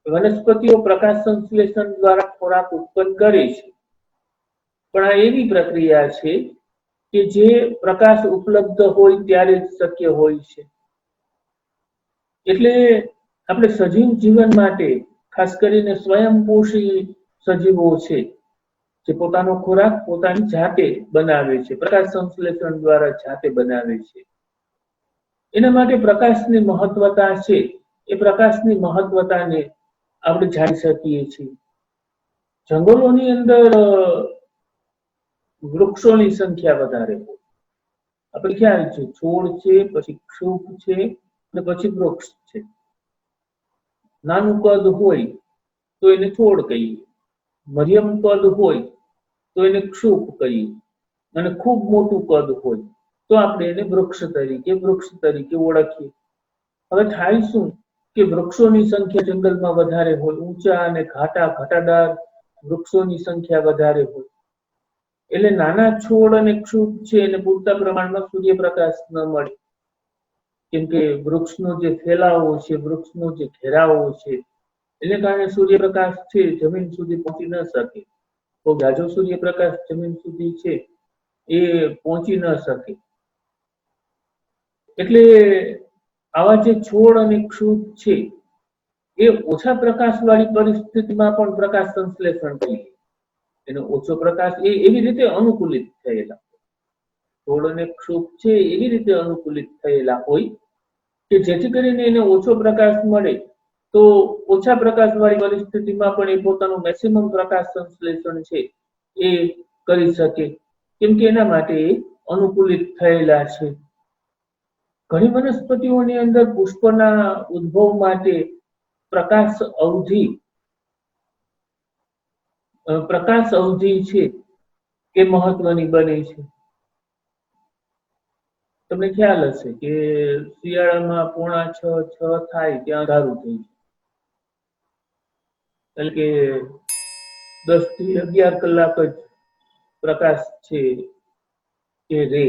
વનસ્પતિઓ પ્રકાશ સંશ્લેષણ દ્વારા ખોરાક ઉત્પન્ન કરે છે, પણ આ એવી પ્રક્રિયા છે કે જે પ્રકાશ ઉપલબ્ધ હોય ત્યારે જ શક્ય હોય છે. એટલે આપણે સજીવ જીવન માટે ખાસ કરીને સ્વયંપોષી સજીવો છે જે પોતાનો ખોરાક પોતાની જાતે બનાવે છે, પ્રકાશ સંશ્લેષણ દ્વારા જાતે બનાવે છે. એના માટે પ્રકાશની મહત્વતા છે, એ પ્રકાશની મહત્વતાને આપણે જાણી શકીએ છીએ. જંગલોની અંદર વૃક્ષોની સંખ્યા વધારે હોય. આપણે ખ્યાલ છે છોડ છે, પછી ક્ષુપ છે અને પછી વૃક્ષ છે. નાનું કદ હોય તો એને છોડ કહીએ, મધ્યમ કદ હોય તો એને ક્ષુપ કહીએ, અને ખૂબ મોટું કદ હોય તો આપણે એને વૃક્ષ તરીકે ઓળખીએ. હવે થાય શું કે વૃક્ષોની સંખ્યા જંગલમાં વધારે હોય, ઊંચા અને ઘટાદાર વૃક્ષોની સંખ્યા વધારે હોય, એટલે નાના છોડ અને ક્ષુપ છે એને પૂરતા પ્રમાણમાં સૂર્યપ્રકાશ ન મળે, કેમ કે વૃક્ષનો જે ફેલાવો છે, વૃક્ષનો જે ઘેરાવો છે, એને કારણે સૂર્યપ્રકાશ છે જમીન સુધી પહોંચી ન શકે. તો જાજો સૂર્યપ્રકાશ જમીન સુધી છે એ પહોંચી ન શકે. એટલે આવા જે છોડ અને ક્ષુપ છે એ ઓછા પ્રકાશવાળી પરિસ્થિતિમાં પણ પ્રકાશ સંશ્લેષણ કરી લે. એનો ઓછો પ્રકાશ એ એવી રીતે અનુકૂલિત થયેલા, છોડ અને ક્ષુપ છે એવી રીતે અનુકૂલિત થયેલા હોય કે જેથી કરીને એને ઓછો પ્રકાશ મળે તો ઓછા પ્રકાશવાળી પરિસ્થિતિમાં પણ એ પોતાનું મેક્સિમમ પ્રકાશ સંશ્લેષણ છે એ કરી શકે, કેમ કે એના માટે એ અનુકૂલિત થયેલા છે. ઘણી વનસ્પતિઓની અંદર પુષ્પના ઉદ્ભવ માટે પ્રકાશ અવધિ છે એ મહત્વની બને છે. તમને ખ્યાલ હશે કે શિયાળામાં 5:45 થાય ત્યાં અંધારું થઈ જાય, એટલે કે 10 થી 11 કલાક જ પ્રકાશ છે એ રે.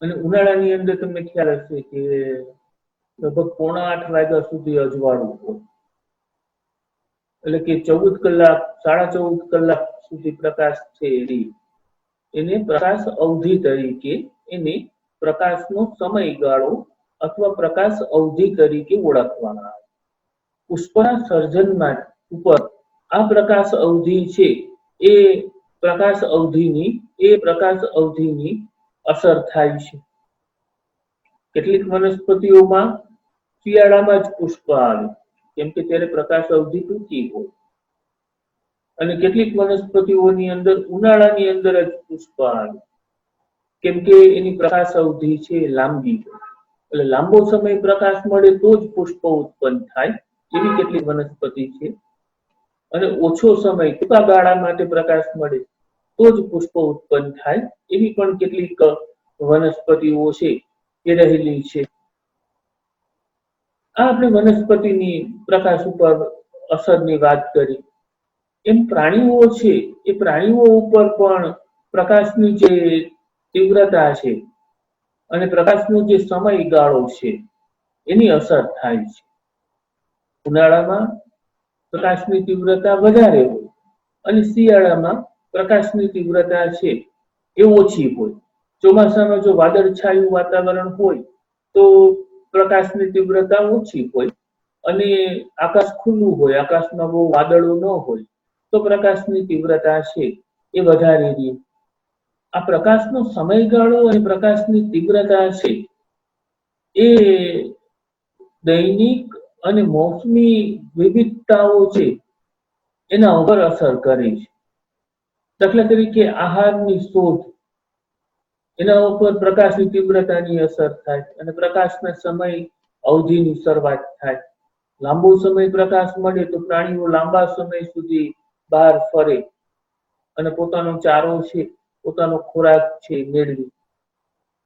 અને ઉનાળાની અંદર તમને ખ્યાલ હશે કે લગભગ 7:45 વાગ્યા સુધી અજવાળું હોય, એટલે કે 14 કલાક 14.5 કલાક સુધી પ્રકાશ છે એને પ્રકાશ અવધિ તરીકે, એને પ્રકાશનો સમયગાળો અથવા પ્રકાશ અવધિ તરીકે ઓળખવામાં આવે. પુષ્પના સર્જનમાં ઉપર આ પ્રકાશ અવધિ છે એ પ્રકાશ અવધિની અસર થાય છે. કેટલીક વનસ્પતિઓમાં શિયાળામાં જ પુષ્પ આવે, કેમ કે ત્યારે પ્રકાશ અવધિ ટૂંકી હોય, અને કેટલીક વનસ્પતિઓની અંદર ઉનાળાની અંદર જ પુષ્પ આવે, કેમ કે એની પ્રકાશ અવધિ છે લાંબી હોય. એટલે લાંબો સમય પ્રકાશ મળે તો જ પુષ્પ ઉત્પન્ન થાય એવી કેટલીક વનસ્પતિ છે, અને ઓછો સમય ટૂંકા ગાળા માટે પ્રકાશ મળે તો જ પુષ્પ ઉત્પન્ન થાય એવી પણ કેટલીક વનસ્પતિઓ છે એ રહેલી છે. આ આપણે વનસ્પતિની પ્રકાશ ઉપર અસરની વાત કરી. એમ પ્રાણીઓ છે એ પ્રાણીઓ ઉપર પણ પ્રકાશની જે તીવ્રતા છે અને પ્રકાશનો જે સમયગાળો છે એની અસર થાય છે. ઉનાળામાં પ્રકાશની તીવ્રતા વધારે હોય અને શિયાળામાં પ્રકાશની તીવ્રતા છે એ ઓછી હોય. ચોમાસામાં જો વાદળછાયું વાતાવરણ હોય તો પ્રકાશની તીવ્રતા ઓછી હોય, અને આકાશ ખુલ્લું હોય, આકાશમાં બહુ વાદળો ન હોય તો પ્રકાશની તીવ્રતા છે એ વધારે રહે. આ પ્રકાશનો સમયગાળો અને પ્રકાશની તીવ્રતા છે એ દૈનિક અને મોસમી વિવિધતાઓ છે એના ઉપર અસર કરે છે. દાખલા તરીકે આહારની શોધ, એના ઉપર પ્રકાશની તીવ્રતાની અસર થાય અને પ્રકાશના સમય અવધિની શરૂઆત થાય. લાંબો સમય પ્રકાશ મળે તો પ્રાણીઓ લાંબા સમય સુધી બહાર ફરે અને પોતાનો ચારો છે, પોતાનો ખોરાક છે મેળવી,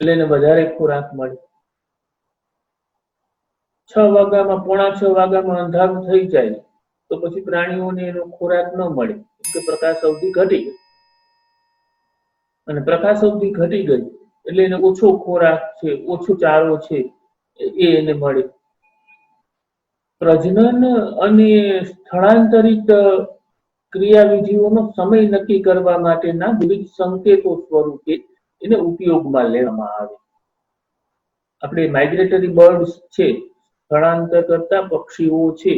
એટલે એને વધારે ખોરાક મળે. 6 વાગ્યામાં, પોણા 6 વાગ્યામાં અંધારું થઈ જાય તો પછી પ્રાણીઓને એનો ખોરાક ન મળે, કેમ કે પ્રકાશ અવધિ ઘટી ગઈ. અને પ્રકાશ અવધિ ઘટી ગઈ એટલે એને ઓછો ખોરાક છે, ઓછો ચારો છે એ એને મળે. પ્રજનન અને સ્થળાંતરિત ક્રિયાવિધિઓનો સમય નક્કી કરવા માટેના વિવિધ સંકેતો સ્વરૂપે એને ઉપયોગમાં લેવામાં આવે. આપણે માઇગ્રેટરી બર્ડ્સ છે, સ્થળાંતર કરતા પક્ષીઓ છે,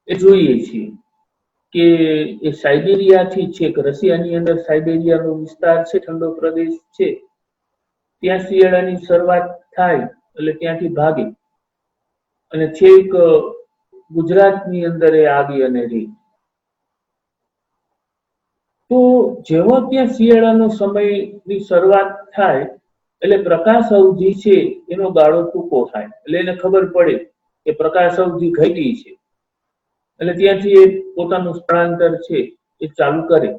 એ જોઈએ છીએ કે એ સાઇબેરિયાથી છેક રશિયાની અંદર સાઇબેરિયાનો વિસ્તાર છે, ઠંડો પ્રદેશ છે, ત્યાં શિયાળાની શરૂઆત થાય એટલે ત્યાંથી ભાગે અને છેક ગુજરાતની અંદર એ આવી અને રહી. તો જેવો ત્યાં શિયાળાનો સમયની શરૂઆત થાય એટલે પ્રકાશ અવધિ છે એનો ગાળો ટૂંકો થાય, એટલે એને ખબર પડે કે પ્રકાશ અવધિ ઘટી છે, એટલે ત્યાંથી એ પોતાનું સ્થળાંતર છે એ ચાલુ કરે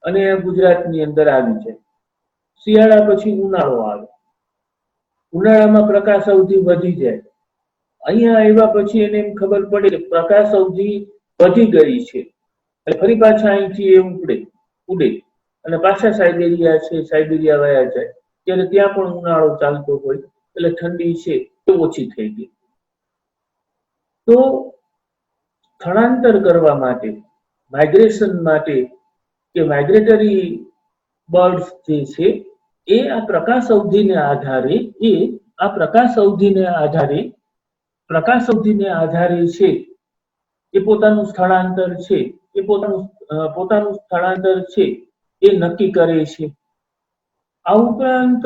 અને ગુજરાતની અંદર આવી જાય. શિયાળા પછી ઉનાળો આવે, ઉનાળામાં પ્રકાશ અવધિ વધી જાય. અહીંયા આવ્યા પછી એને એમ ખબર પડે કે પ્રકાશ અવધિ વધી ગઈ છે, ફરી પાછા અહીંથી એ ઉડે અને પાછા સાઇબેરિયા છે, સાઇબેરિયા વયા જાય, ત્યારે ત્યાં પણ ઉનાળો ચાલતો હોય એટલે ઠંડી છે એ ઓછી થઈ ગઈ. તો સ્થળાંતર કરવા માટે, માઇગ્રેશન માટે કે માઇગ્રેટરી બર્ડ્સ જે છે એ આ પ્રકાશ અવધિને આધારે પ્રકાશ અવધિને આધારે છે એ પોતાનું સ્થળાંતર છે, પોતાનું સ્થળાંતર છે એ નક્કી કરે છે. આ ઉપરાંત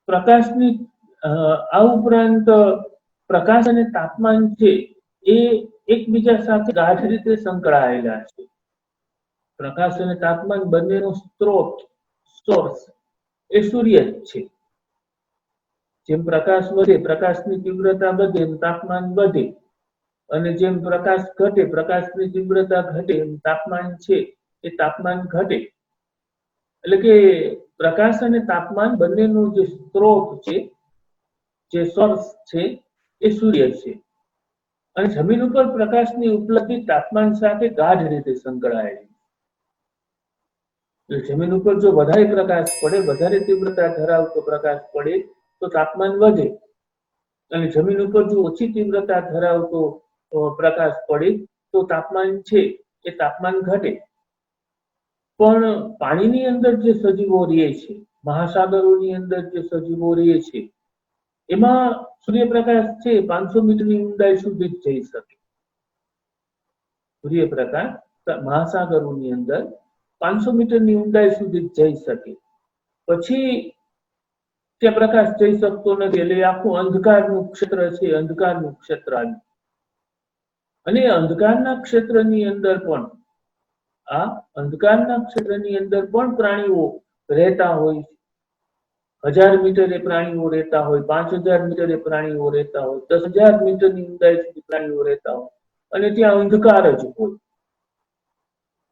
પ્રકાશની આ ઉપરાંત પ્રકાશ અને તાપમાન છે એ એકબીજા સાથે ગાઢ રીતે સંકળાયેલા છે. પ્રકાશ અને તાપમાન બંનેનો સોર્સ એ સૂર્ય જ છે. જેમ પ્રકાશ વધે, પ્રકાશની તીવ્રતા વધે એમ તાપમાન વધે, અને જેમ પ્રકાશ ઘટે, પ્રકાશની તીવ્રતા ઘટે એમ તાપમાન છે એ તાપમાન ઘટે. એટલે કે પ્રકાશ અને તાપમાન બંનેનો જે સ્ત્રોત છે, જે સોર્સ છે એ સૂર્ય છે. અને જમીન ઉપર પ્રકાશની ઉપલબ્ધિ તાપમાન સાથે ગાઢ રીતે સંકળાયેલી. જમીન ઉપર જો વધારે પ્રકાશ પડે, વધારે તીવ્રતા ધરાવતો પ્રકાશ પડે તો તાપમાન વધે, અને જમીન ઉપર જો ઓછી તીવ્રતા ધરાવતો પ્રકાશ પડે તો તાપમાન છે એ તાપમાન ઘટે. પણ પાણીની અંદર જે સજીવો રહે છે, મહાસાગરોની અંદર જે સજીવો રહે છે, એમાં સૂર્યપ્રકાશ છે 500 મીટરની ઊંડાઈ સુધી જ જઈ શકે. સૂર્યપ્રકાશ મહાસાગરોની અંદર 500 મીટરની ઊંડાઈ સુધી જ જઈ શકે, પછી ત્યાં પ્રકાશ જઈ શકતો નથી, એટલે આખું અંધકારનું ક્ષેત્ર છે, અંધકારનું ક્ષેત્ર આવ્યું. અને અંધકારના ક્ષેત્રની અંદર પણ પ્રાણીઓ રહેતા હોય છે. 1000 મીટરે પ્રાણીઓ રહેતા હોય, 5000 મીટરે પ્રાણીઓ રહેતા હોય, 10,000 મીટરની ઊંડાઈ સુધી પ્રાણીઓ રહેતા હોય, અને ત્યાં અંધકાર જ હોય.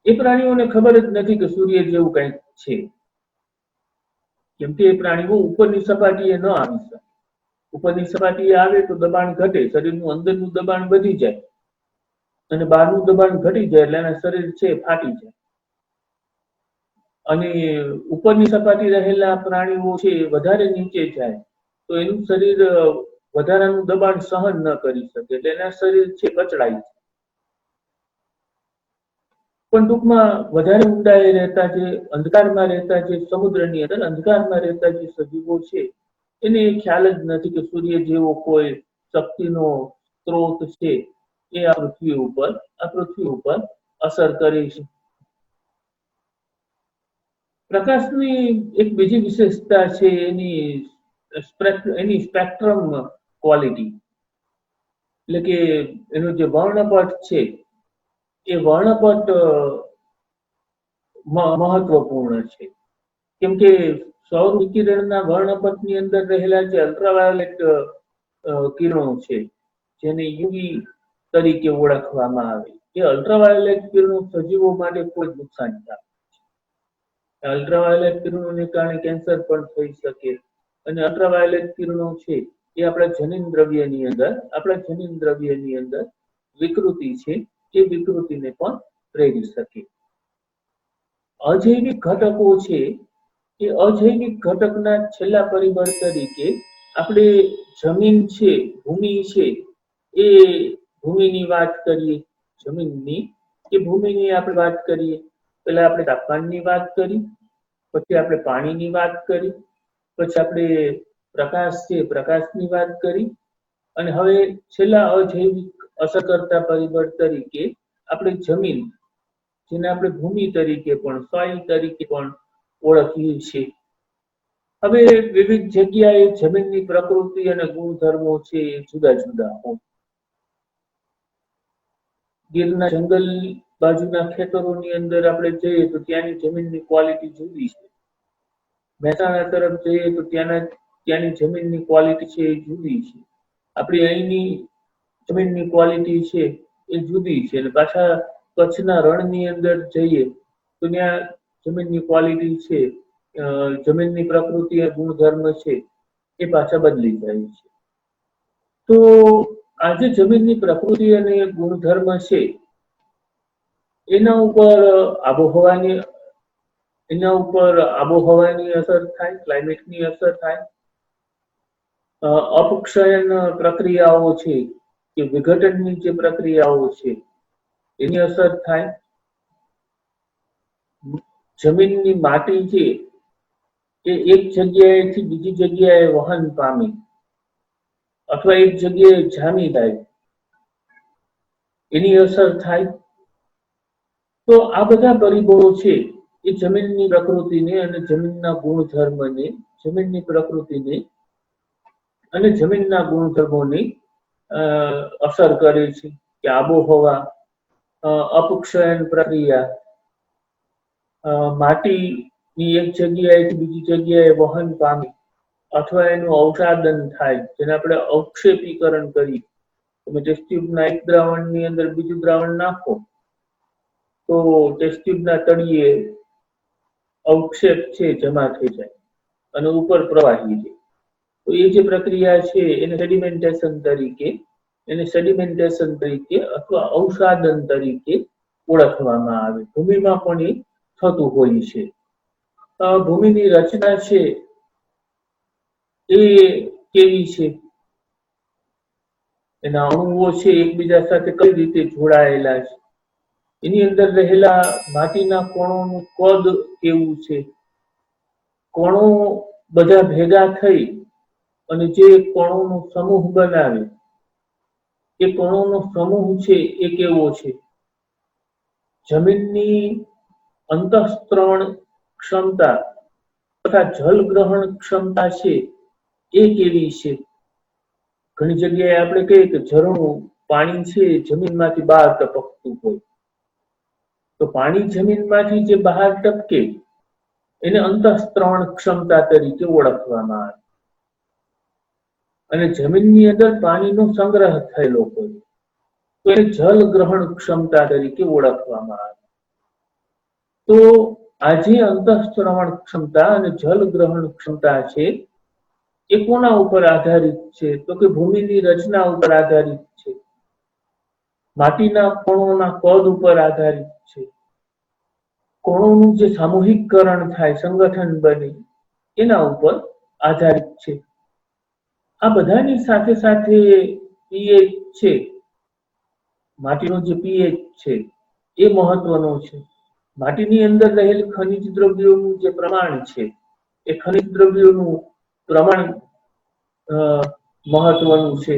એ પ્રાણીઓને ખબર જ નથી કે સૂર્ય જેવું કંઈક છે, કેમ કે એ પ્રાણીઓ ઉપરની સપાટીએ ન આવી શકે. ઉપરની સપાટીએ આવે તો દબાણ ઘટે, શરીરનું અંદરનું દબાણ વધી જાય અને બહારનું દબાણ ઘટી જાય એટલે એના શરીર છે ફાટી જાય. અને ઉપરની સપાટી રહેલા પ્રાણીઓ છે વધારે નીચે જાય તો એનું શરીર વધારાનું દબાણ સહન ન કરી શકે, એટલે એના શરીર છે કચડાય છે. પણ ટૂંકમાં વધારે ઊંડાઈ રહેતા, જે અંધકારમાં રહેતા, જે સમુદ્રની અંદર અંધકારમાં રહેતા જે સજીવો છે, એને ખ્યાલ જ નથી કે સૂર્ય જેવો કોઈ શક્તિનો સ્ત્રોત છે એ આ પૃથ્વી ઉપર અસર કરે છે. પ્રકાશની એક બીજી વિશેષતા છે એની સ્પેક્ટ્રમ ક્વોલિટી, એટલે કે એનો જે વર્ણપટ છે એ વર્ણપટ મહત્વપૂર્ણ છે. કેમ કે સૌર વિકિરણના વર્ણપટની અંદર રહેલા જે અલ્ટ્રાવાયોલેટ કિરણો છે જેને યુવી તરીકે ઓળખવામાં આવે. એ અલ્ટ્રાવાયોલેટ કિરણો સજીવો માટે ખૂબ જ નુકસાનકારક. અલ્ટ્રાવાયોલેટ કિરણોને કારણે કેન્સર પણ થઈ શકે. અને અલ્ટ્રાવાયોલેટ કિરણો છે એ આપણા જનીન દ્રવ્યની અંદર વિકૃતિ છે એ વિકૃતિને પણ પ્રેરી શકે. અજૈવિક ઘટકો છે એ અજૈવિક ઘટકના છેલ્લા પરિબળ તરીકે આપણે જમીન છે, ભૂમિ છે, એ ભૂમિની વાત કરીએ, જમીનની કે ભૂમિની આપણે વાત કરીએ. પહેલા આપણે તાપમાનની વાત કરી, પછી આપણે પાણીની વાત કરી, પછી આપણે પ્રકાશ છે પ્રકાશની વાત કરી, અને હવે છેલ્લા અજૈવિક અસર કરતા પરિબળ તરીકે આપણે જમીન, જેને આપણે ભૂમિ તરીકે પણ સોઇલ તરીકે પણ ઓળખીએ છીએ. હવે વિવિધ જગ્યાએ જમીનની પ્રકૃતિ અને ગુણધર્મો છે એ જુદા જુદા હોય. ગીરના જંગલ બાજુના ખેતરોની અંદર આપણે જઈએ તો ત્યાંની જમીનની ક્વોલિટી જુદી છે. મહેસાણા તરફ જઈએ તો ત્યાંની જમીનની ક્વોલિટી છે એ જુદી છે. આપણી અહીંની જમીનની ક્વોલિટી છે એ જુદી છે. અને પાછા કચ્છના રણની અંદર જઈએ તો ત્યાં જમીનની ક્વોલિટી છે, જમીનની પ્રકૃતિ અને ગુણધર્મ છે એ પાછા બદલી જાય છે. તો આજે જમીનની પ્રકૃતિ અને ગુણધર્મ છે એના ઉપર આબોહવાની અસર થાય, ક્લાઇમેટની અસર થાય. અપક્ષયન પ્રક્રિયાઓ છે કે વિઘટનની જે પ્રક્રિયાઓ છે એની અસર થાય. જમીનની માટી છે એ એક જગ્યાએથી બીજી જગ્યાએ વહન પામી અથવા એક જગ્યાએ જામી જાય એની અસર થાય. તો આ બધા પરિબળો છે એ જમીનની પ્રકૃતિને અને જમીનના ગુણધર્મને, જમીનની પ્રકૃતિને અને જમીનના ગુણધર્મોની અસર કરે છે. કે આબોહવા, અપક્ષયન પ્રક્રિયા, માટીની એક જગ્યાએથી બીજી જગ્યાએ વહન પામી અથવા એનું અવસાદન થાય, જેને આપણે અવક્ષેપીકરણ કરી. તમે ટેસ્ટ ટ્યુબના એક દ્રાવણની અંદર બીજું દ્રાવણ નાખો તો ટેસ્ટ ટ્યુબના તળિયે અવક્ષેપ છે જમા થઈ જાય અને ઉપર પ્રવાહી છે. તો એ જે પ્રક્રિયા છે એને સેડિમેન્ટેશન તરીકે અથવા અવસાદન તરીકે ઓળખવામાં આવે. ભૂમિમાં પણ એ થતું હોય છે. ભૂમિની રચના છે એ કેવી છે, એના અણુઓ છે એકબીજા સાથે કઈ રીતે જોડાયેલા છે, એની અંદર રહેલા માટીના કણોનું કદ કેવું છે, કણો બધા ભેગા થઈ અને જે કણોનો સમૂહ બનાવે એ કણોનો સમૂહ છે એ કેવો છે, જમીનની અંતઃસ્ત્રણ ક્ષમતા તથા જલગ્રહણ ક્ષમતા છે એ કેવી છે. ઘણી જગ્યાએ આપણે કહીએ કે ઝરણું પાણી છે જમીનમાંથી બહાર ટપકતું હોય, તો પાણી જમીનમાંથી જે બહાર ટપકે એને અંતઃસ્ત્રણ ક્ષમતા તરીકે ઓળખવામાં આવે. અને જમીનની અંદર પાણીનો સંગ્રહ થયેલો હોય તો એને જલ ગ્રહણ ક્ષમતા તરીકે ઓળખવામાં આવે. તો આ જે અંતઃસ્ત્રવણ ક્ષમતા અને જલ ગ્રહણ ક્ષમતા છે એ કોના ઉપર આધારિત છે, તો કે ભૂમિની રચના ઉપર આધારિત છે, માટીના કણોના કદ ઉપર આધારિત છે, કણોનું જે સામૂહિકકરણ થાય, સંગઠન બને એના ઉપર આધારિત છે. આ બધાની સાથે સાથે પીએચ છે, માટીનો જે પીએચ છે એ મહત્વનો છે. માટીની અંદર રહેલ ખનિજ દ્રવ્યોનું જે પ્રમાણ છે એ ખનિજ દ્રવ્યોનું પ્રમાણ મહત્વનું છે.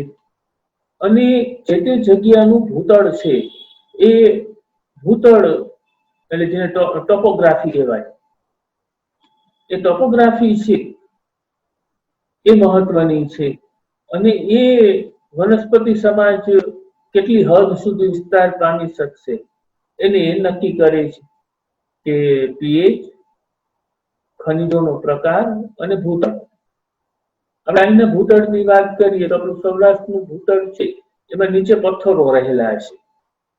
અને જે તે જગ્યાનું ભૂતળ છે એ ભૂતળ એટલે જેને ટોપોગ્રાફી કહેવાય, એ ટોપોગ્રાફી છે એ મહત્વની છે. અને એ વનસ્પતિ સમાજ કેટલી હદ સુધી વિસ્તાર પામી શકશે એને એ નક્કી કરે છે કે પીએચ, ખનિજોનો પ્રકાર અને ભૂતળ. હવે અહીંના ભૂતળની વાત કરીએ તો આપણું સૌરાષ્ટ્રનું ભૂતળ છે એમાં નીચે પથ્થરો રહેલા હશે.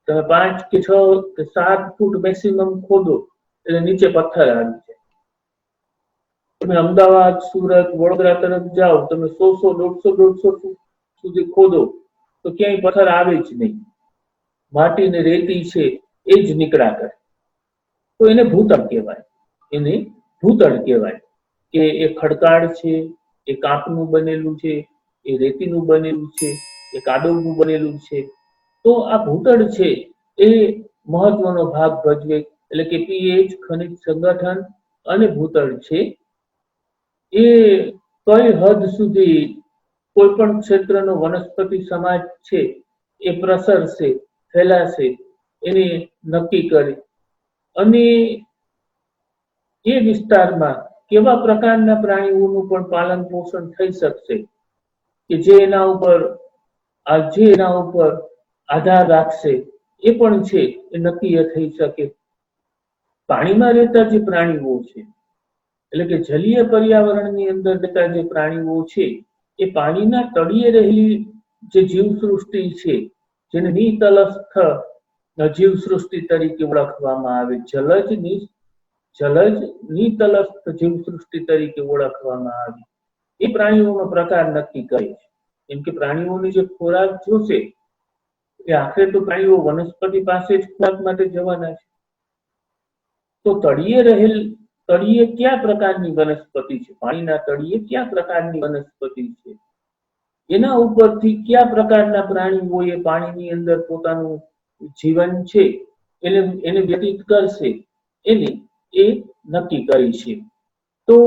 તમે 5 કે 6 કે 7 ફૂટ મેક્સિમમ ખોદો એટલે નીચે પથ્થર આવી જાય. તમે અમદાવાદ, સુરત, વડોદરા તરફ જાઓ, તમે 100 ફૂટ સુધી ખોદો તો ક્યાંય પથ્થર આવે જ નહીં. માટી ને રેતી છે એ જ નીકળ્યા કરે. તો એને ભૂતળ કહેવાય. એને ભૂતળ કહેવાય કે એ ખડકાળ છે, એ કાંપનું બનેલું છે, એ રેતીનું બનેલું છે, એ કાદવનું બનેલું છે. તો આ ભૂતળ છે એ મહત્વનો ભાગ ભજવે. એટલે કે પીએચ, ખનિજ સંગઠન અને ભૂતળ છે એ કઈ હદ સુધી કોઈ પણ ક્ષેત્રનો વનસ્પતિ સમાજ છે એ પ્રસરશે, ફેલાશે એને નક્કી કરે. અને એ વિસ્તારમાં કેવા પ્રકારના પ્રાણીઓનું પણ પાલન પોષણ થઈ શકશે કે જે એના ઉપર આધાર રાખશે એ પણ છે એ નક્કી થઈ શકે. પાણીમાં રહેતા જે પ્રાણીઓ છે એટલે કે જલીય પર્યાવરણની અંદર રહેતા જે પ્રાણીઓ છે એ પાણીના તળિયે રહેલી જે જીવસૃષ્ટિ છે જેને નિતલસ્થ જીવસૃષ્ટિ તરીકે ઓળખવામાં આવે. જલજ નિતલસ્થ જીવસૃષ્ટિ તરીકે ઓળખવામાં આવે. એ પ્રાણીઓનો પ્રકાર નક્કી કરે છે. કેમ કે પ્રાણીઓને જે ખોરાક જોશે એ આખરે તો પ્રાણીઓ વનસ્પતિ પાસે જ ખોરાક માટે જવાના છે. તો તળિયે કયા પ્રકારની વનસ્પતિ છે, પાણીના તળિયે કયા પ્રકારની વનસ્પતિ છે, એના ઉપરથી કયા પ્રકારના પ્રાણીઓ એ પાણીની અંદર પોતાનું જીવન છે એને વ્યતીત કરશે એને એ નક્કી કરી છે. તો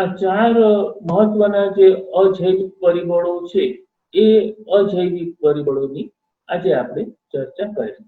આ 4 મહત્વના જે અજૈવિક પરિબળો છે એ અજૈવિક પરિબળોની આજે આપણે ચર્ચા કરી.